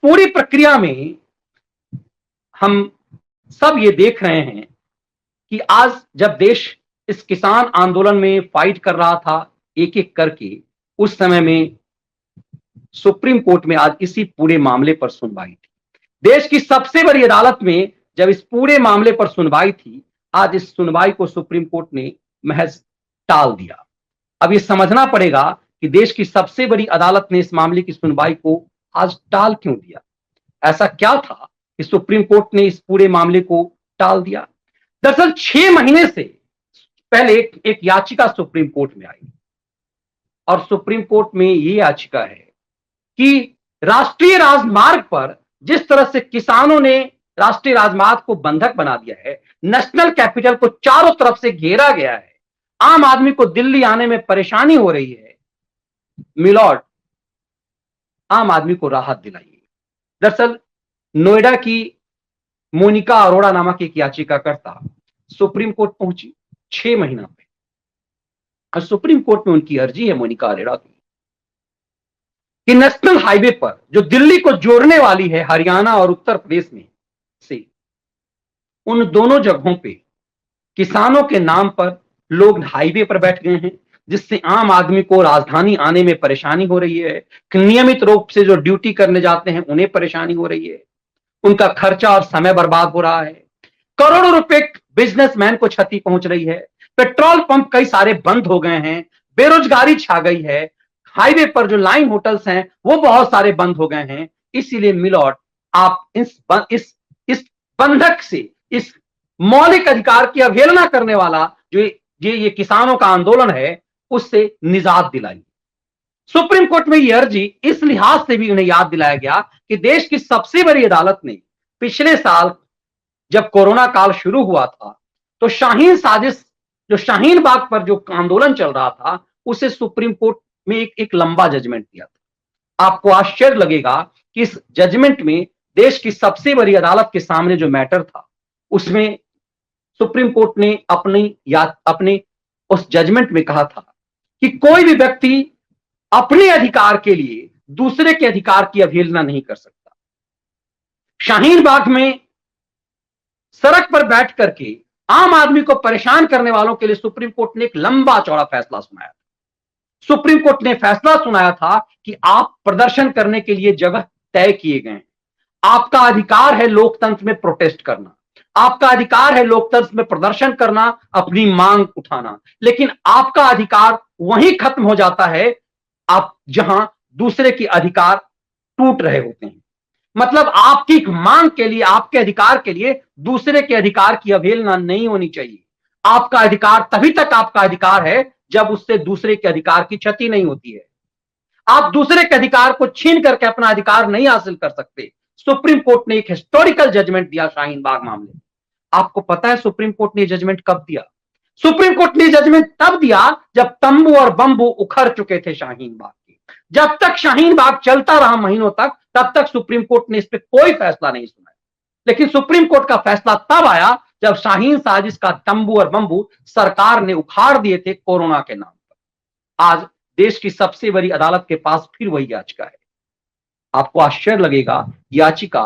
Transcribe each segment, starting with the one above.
पूरी प्रक्रिया में हम सब ये देख रहे हैं कि आज जब देश इस किसान आंदोलन में फाइट कर रहा था एक एक करके, उस समय में सुप्रीम कोर्ट में आज इसी पूरे मामले पर सुनवाई थी। देश की सबसे बड़ी अदालत में जब इस पूरे मामले पर सुनवाई थी, आज इस सुनवाई को सुप्रीम कोर्ट ने महज टाल दिया। अब ये समझना पड़ेगा कि देश की सबसे बड़ी अदालत ने इस मामले की सुनवाई को आज टाल क्यों दिया। ऐसा क्या था कि सुप्रीम कोर्ट ने इस पूरे मामले को टाल दिया। दरअसल 6 महीने से पहले एक याचिका सुप्रीम कोर्ट में आई और सुप्रीम कोर्ट में यह याचिका है कि राष्ट्रीय राजमार्ग पर जिस तरह से किसानों ने राष्ट्रीय राजमार्ग को बंधक बना दिया है, नेशनल कैपिटल को चारों तरफ से घेरा गया है, आम आदमी को दिल्ली आने में परेशानी हो रही है, मिलॉर्ड आम आदमी को राहत दिलाइए। दरअसल नोएडा की मोनिका अरोड़ा नामक एक याचिकाकर्ता सुप्रीम कोर्ट पहुंची 6 महीना पे और सुप्रीम कोर्ट में उनकी अर्जी है मोनिका अरोड़ा की कि नेशनल हाईवे पर जो दिल्ली को जोड़ने वाली है हरियाणा और उत्तर प्रदेश में से, उन दोनों जगहों पे किसानों के नाम पर लोग हाईवे पर बैठ गए हैं, जिससे आम आदमी को राजधानी आने में परेशानी हो रही है। नियमित रूप से जो ड्यूटी करने जाते हैं उन्हें परेशानी हो रही है, उनका खर्चा और समय बर्बाद हो रहा है, करोड़ों रुपए बिजनेसमैन को क्षति पहुंच रही है, पेट्रोल पंप कई सारे बंद हो गए हैं, बेरोजगारी छा गई है, हाईवे पर जो लाइन होटल्स हैं वो बहुत सारे बंद हो गए हैं। इसीलिए मिलॉर्ड आप इस बंधक से, इस मौलिक अधिकार की अवहेलना करने वाला जो ये किसानों का आंदोलन है, उससे निजात दिलाइए। सुप्रीम कोर्ट में यह अर्जी इस लिहाज से भी उन्हें याद दिलाया गया कि देश की सबसे बड़ी अदालत ने पिछले साल जब कोरोना काल शुरू हुआ था तो शाहीन साजिश, जो शाहीन बाग पर जो आंदोलन चल रहा था, उसे सुप्रीम कोर्ट में एक लंबा जजमेंट दिया था। आपको आश्चर्य लगेगा कि इस जजमेंट में देश की सबसे बड़ी अदालत के सामने जो मैटर था, उसमें सुप्रीम कोर्ट ने अपने उस जजमेंट में कहा था कि कोई भी व्यक्ति अपने अधिकार के लिए दूसरे के अधिकार की अवहेलना नहीं कर सकता। शाहीन बाग में सड़क पर बैठ करके आम आदमी को परेशान करने वालों के लिए सुप्रीम कोर्ट ने एक लंबा चौड़ा फैसला सुनाया था। सुप्रीम कोर्ट ने फैसला सुनाया था कि आप प्रदर्शन करने के लिए जगह तय किए गए हैं, आपका अधिकार है लोकतंत्र में प्रोटेस्ट करना, आपका अधिकार है लोकतंत्र में प्रदर्शन करना, अपनी मांग उठाना, लेकिन आपका अधिकार वहीं खत्म हो जाता है आप जहां दूसरे के अधिकार टूट रहे होते हैं। मतलब आपकी मांग के लिए, आपके अधिकार के लिए दूसरे के अधिकार की अवहेलना नहीं होनी चाहिए। आपका अधिकार तभी तक आपका अधिकार है जब उससे दूसरे के अधिकार की क्षति नहीं होती है। आप दूसरे के अधिकार को छीन करके अपना अधिकार नहीं हासिल कर सकते। सुप्रीम कोर्ट ने एक हिस्टोरिकल जजमेंट दिया शाहीन बाग मामले में। आपको पता है सुप्रीम कोर्ट ने जजमेंट कब दिया? सुप्रीम कोर्ट ने जजमेंट तब दिया जब तंबू और बंबू उखड़ चुके थे शाहीन बाग के। जब तक शाहीन बाग चलता रहा महीनों तक, तब तक सुप्रीम कोर्ट ने इस पर कोई फैसला नहीं सुनाया। लेकिन सुप्रीम कोर्ट का फैसला तब आया जब शाहीन साजिश का तंबू और बंबू सरकार ने उखाड़ दिए थे कोरोना के नाम पर। आज देश की सबसे बड़ी अदालत के पास फिर वही याचिका है। आपको आश्चर्य लगेगा, याचिका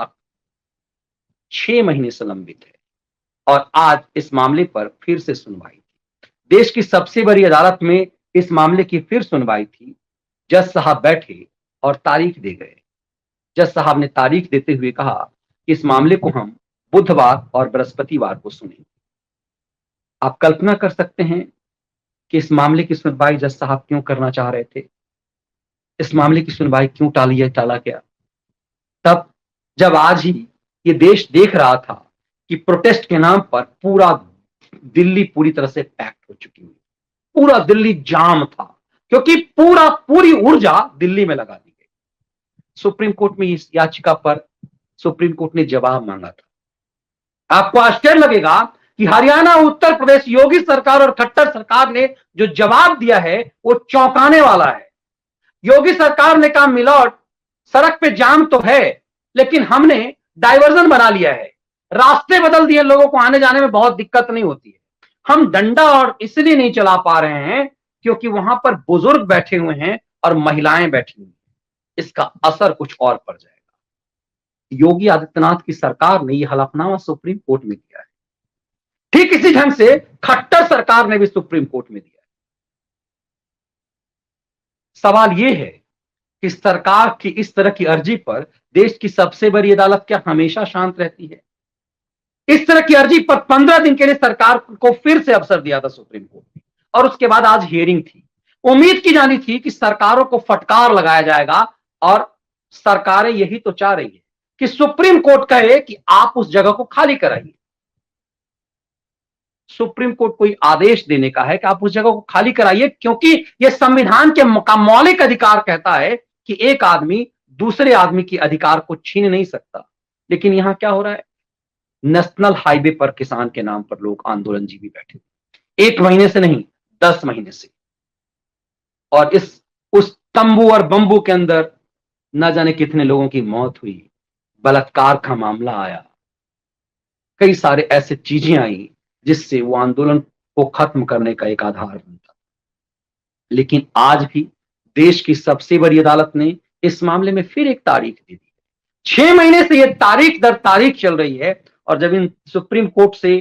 6 महीने से लंबित है और आज इस मामले पर फिर से सुनवाई थी। देश की सबसे बड़ी अदालत में इस मामले की फिर सुनवाई थी। जज साहब बैठे और तारीख दे गए। जज साहब ने तारीख देते हुए कहा कि इस मामले को हम बुधवार और बृहस्पतिवार को सुनेंगे। आप कल्पना कर सकते हैं कि इस मामले की सुनवाई जज साहब क्यों करना चाह रहे थे? इस मामले की सुनवाई क्यों टाला गया? तब जब आज ही ये देश देख रहा था कि प्रोटेस्ट के नाम पर पूरा दिल्ली पूरी तरह से पैक्ड हो चुकी हुई, पूरा दिल्ली जाम था, क्योंकि पूरी ऊर्जा दिल्ली में लगा दी गई। सुप्रीम कोर्ट में इस याचिका पर सुप्रीम कोर्ट ने जवाब मांगा था। आपको आश्चर्य लगेगा कि हरियाणा, उत्तर प्रदेश, योगी सरकार और खट्टर सरकार ने जो जवाब दिया है वो चौंकाने वाला है। योगी सरकार ने कहा, मिलॉर्ड सड़क पे जाम तो है, लेकिन हमने डाइवर्जन बना लिया है, रास्ते बदल दिए, लोगों को आने जाने में बहुत दिक्कत नहीं होती है। हम डंडा और इसलिए नहीं चला पा रहे हैं क्योंकि वहां पर बुजुर्ग बैठे हुए हैं और महिलाएं बैठी हुई हैं। इसका असर कुछ और पड़ जाएगा। योगी आदित्यनाथ की सरकार ने यह हलफनामा सुप्रीम कोर्ट में दिया है। ठीक इसी ढंग से खट्टर सरकार ने भी सुप्रीम कोर्ट में दिया है। सवाल यह है कि सरकार की इस तरह की अर्जी पर देश की सबसे बड़ी अदालत क्या हमेशा शांत रहती है? इस तरह की अर्जी पर 15 दिन के लिए सरकार को फिर से अवसर दिया था सुप्रीम कोर्ट ने, और उसके बाद आज हियरिंग थी। उम्मीद की जानी थी कि सरकारों को फटकार लगाया जाएगा, और सरकारें यही तो चाह रही है कि सुप्रीम कोर्ट कहे कि आप उस जगह को खाली कराइए। सुप्रीम कोर्ट कोई आदेश देने का है कि आप उस जगह को खाली कराइए, क्योंकि यह संविधान के मौलिक अधिकार कहता है कि एक आदमी दूसरे आदमी के अधिकार को छीन नहीं सकता। लेकिन यहां क्या हो रहा है? नेशनल हाईवे पर किसान के नाम पर लोग आंदोलनजीवी बैठे, 1 महीने से नहीं, 10 महीने से। और उस तंबू और बंबू के अंदर न जाने कितने लोगों की मौत हुई, बलात्कार का मामला आया, कई सारे ऐसे चीजें आई जिससे वो आंदोलन को खत्म करने का एक आधार बनता। लेकिन आज भी देश की सबसे बड़ी अदालत ने इस मामले में फिर एक तारीख दे दी। 6 महीने से यह तारीख दर तारीख चल रही है, और जब इन सुप्रीम कोर्ट से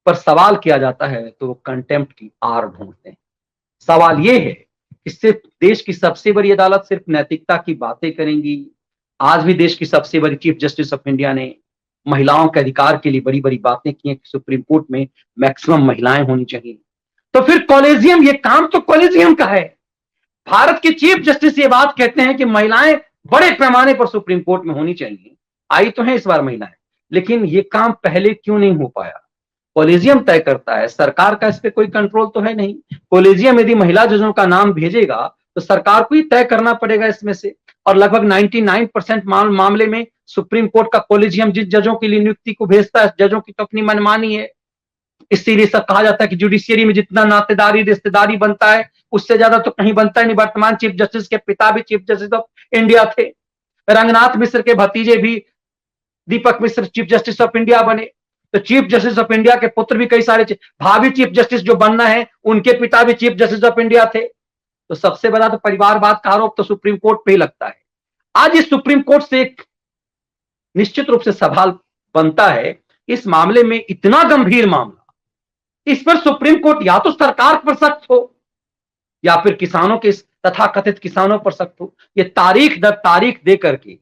पर सवाल किया जाता है तो वो कंटेम्प्ट की आड़ ढूंढते हैं। सवाल यह है कि सिर्फ देश की सबसे बड़ी अदालत सिर्फ नैतिकता की बातें करेंगी? आज भी देश की सबसे बड़ी चीफ जस्टिस ऑफ इंडिया ने महिलाओं के अधिकार के लिए बड़ी बड़ी बातें की हैं कि सुप्रीम कोर्ट में मैक्सिमम महिलाएं होनी चाहिए। तो फिर कॉलेजियम, ये काम तो कॉलेजियम का है। भारत के चीफ जस्टिस ये बात कहते हैं कि महिलाएं बड़े पैमाने पर सुप्रीम कोर्ट में होनी चाहिए। आई तो है इस बार महिलाएं, लेकिन ये काम पहले क्यों नहीं हो पाया? कॉलेजियम तय करता है, सरकार का इस पे कोई कंट्रोल तो है नहीं। कॉलेजियम यदि महिला जजों का नाम भेजेगा तो सरकार को ही तय करना पड़ेगा इसमें से। और लगभग 99% मामले में सुप्रीम कोर्ट का कॉलेजियम जिस जजों के लिए नियुक्ति को भेजता है, जजों की तो अपनी मनमानी है। इसीलिए सब कहा जाता है कि जुडिशियरी में जितना नातेदारी रिश्तेदारी बनता है, उससे ज्यादा तो कहीं बनता ही नहीं। वर्तमान चीफ जस्टिस के पिता भी चीफ जस्टिस ऑफ इंडिया थे, रंगनाथ मिश्र के भतीजे भी दीपक मिश्र चीफ जस्टिस ऑफ इंडिया बने। तो चीफ जस्टिस ऑफ इंडिया के पुत्र भी कई सारे, भावी चीफ जस्टिस जो बनना है उनके पिता भी चीफ जस्टिस ऑफ इंडिया थे। तो सबसे बड़ा तो परिवारवाद का आरोप तो सुप्रीम कोर्ट पे ही लगता है। आज इस सुप्रीम कोर्ट से एक निश्चित रूप से सवाल बनता है, इस मामले में इतना गंभीर मामला, इस पर सुप्रीम कोर्ट या तो सरकार पर सख्त हो या फिर किसानों के, तथाकथित किसानों पर सख्त हो। ये तारीख दर तारीख दे करके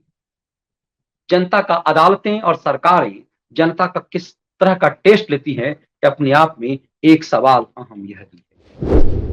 जनता का, अदालतें और सरकारें जनता का किस तरह का टेस्ट लेती है, अपने आप में एक सवाल अहम यह भी है।